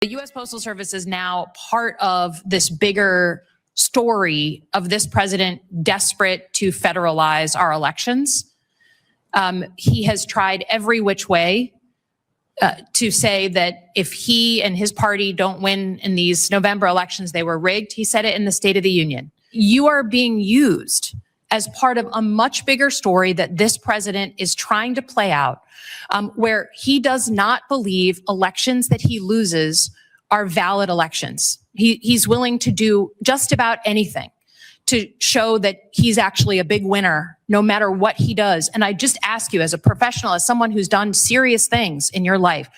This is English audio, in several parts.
The U.S. Postal Service is now part of this bigger story of this president desperate to federalize our elections. He has tried every which way to say that if he and his party don't win in these November elections, they were rigged. He said it in the State of the Union. You are being used as part of a much bigger story that this president is trying to play out, where he does not believe elections that he loses are valid elections. He's willing to do just about anything to show that he's actually a big winner, no matter what he does. And I just ask you, as a professional, as someone who's done serious things in your life,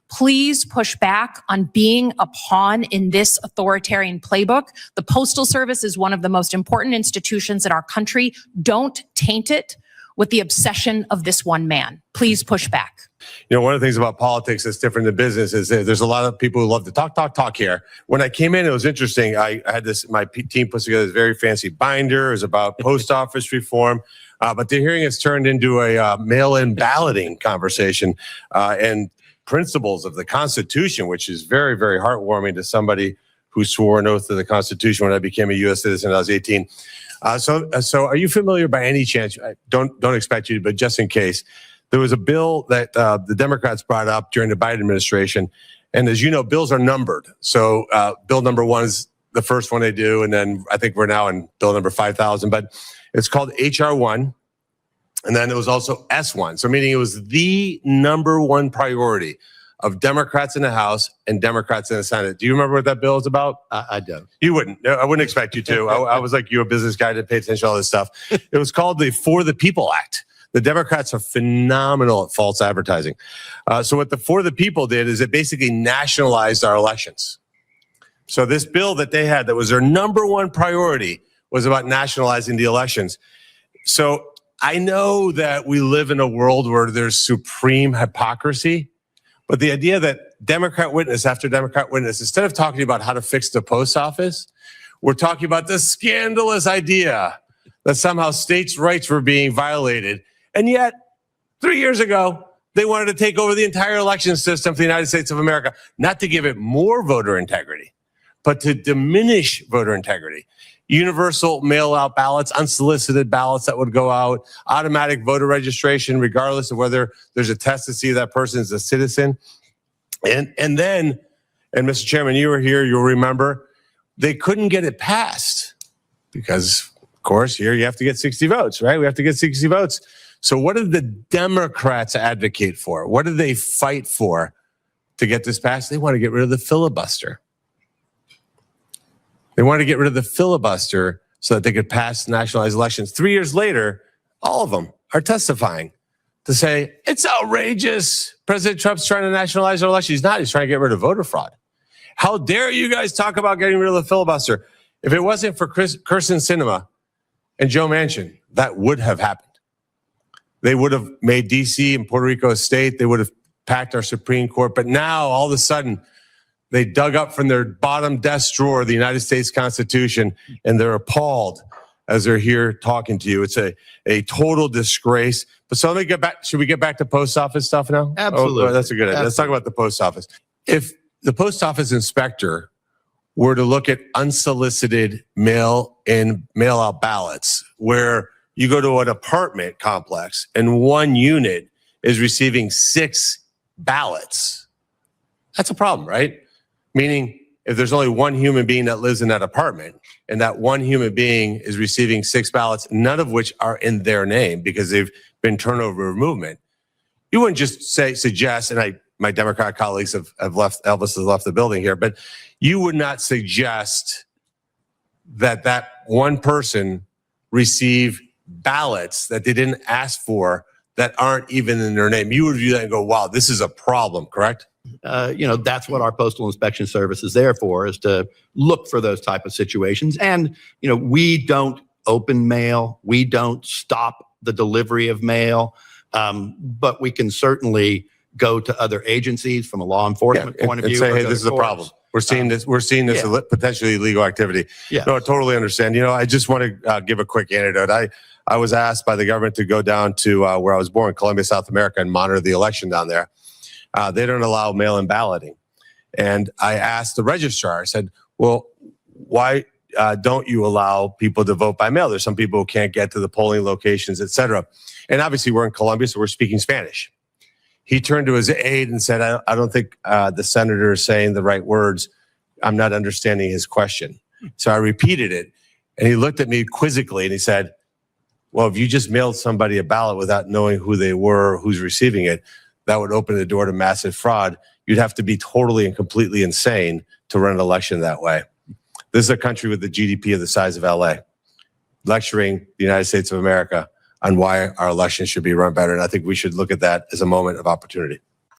please push back on being a pawn in this authoritarian playbook. The Postal Service is one of the most important institutions in our country. Don't taint it with the obsession of this one man. Please push back. You know, one of the things about politics that's different than business is that there's a lot of people who love to talk here. When I came in, it was interesting. I had my team put together this very fancy binder. It was about post office reform. But the hearing has turned into a mail-in balloting conversation and principles of the Constitution, which is very, very heartwarming to somebody who swore an oath to the Constitution when I became a U.S. citizen when I was 18. So are you familiar by any chance? I don't expect you to, but just in case. There was a bill that the Democrats brought up during the Biden administration. And as you know, bills are numbered. So bill number 1 is the first one they do. And then I think we're now in bill number 5,000. But it's called HR 1. And then it was also S1. So meaning it was the number 1 priority of Democrats in the House and Democrats in the Senate. Do you remember what that bill is about? I don't. You wouldn't. I wouldn't expect you to. I was like, you're a business guy that paid attention to all this stuff. It was called the For the People Act. The Democrats are phenomenal at false advertising. So what the For the People did is it basically nationalized our elections. So this bill that they had that was their number 1 priority was about nationalizing the elections. So I know that we live in a world where there's supreme hypocrisy, but the idea that Democrat witness after Democrat witness, instead of talking about how to fix the post office, we're talking about the scandalous idea that somehow states' rights were being violated. And yet, 3 years ago, they wanted to take over the entire election system for the United States of America, not to give it more voter integrity, but to diminish voter integrity. Universal mail-out ballots, unsolicited ballots that would go out, automatic voter registration, regardless of whether there's a test to see that person is a citizen. And Mr. Chairman, you were here, you'll remember, they couldn't get it passed because, of course, here you have to get 60 votes, right? We have to get 60 votes. So what did the Democrats advocate for? What did they fight for to get this passed? They want to get rid of the filibuster. They wanted to get rid of the filibuster so that they could pass nationalized elections. 3 years later, all of them are testifying to say, it's outrageous. President Trump's trying to nationalize our election. He's not. He's trying to get rid of voter fraud. How dare you guys talk about getting rid of the filibuster? If it wasn't for Kirsten Sinema and Joe Manchin, that would have happened. They would have made D.C. and Puerto Rico a state. They would have packed our Supreme Court. But now, all of a sudden, they dug up from their bottom desk drawer the United States Constitution, and they're appalled as they're here talking to you. It's a total disgrace. But so let me get back. Should we get back to post office stuff now? Absolutely. Oh, that's a good idea. Let's talk about the post office. If the post office inspector were to look at unsolicited mail-in, mail-out ballots, where you go to an apartment complex and 1 unit is receiving 6 ballots, that's a problem, right? Meaning, if there's only 1 human being that lives in that apartment and that 1 human being is receiving 6 ballots, none of which are in their name because they've been turned over to movement, you wouldn't just suggest, and my Democrat colleagues have left, Elvis has left the building here, but you would not suggest that 1 person receive ballots that they didn't ask for that aren't even in their name. You would view that and go, wow, this is a problem, correct? That's what our Postal Inspection Service is there for, is to look for those type of situations. And, we don't open mail. We don't stop the delivery of mail. But we can certainly go to other agencies from a law enforcement point of view. And say, hey, this is a problem. We're seeing this. We're seeing this potentially illegal activity. Yeah. No, I totally understand. I just want to give a quick anecdote. I was asked by the government to go down to where I was born, Colombia, South America, and monitor the election down there. They don't allow mail-in balloting. And I asked the registrar, I said, well, why don't you allow people to vote by mail? There's some people who can't get to the polling locations, et cetera. And obviously we're in Colombia, so we're speaking Spanish. He turned to his aide and said, I don't think the senator is saying the right words. I'm not understanding his question. So I repeated it, and he looked at me quizzically and he said, well, if you just mailed somebody a ballot without knowing who they were, or who's receiving it, that would open the door to massive fraud. You'd have to be totally and completely insane to run an election that way. This is a country with the GDP of the size of LA, lecturing the United States of America on why our elections should be run better. And I think we should look at that as a moment of opportunity.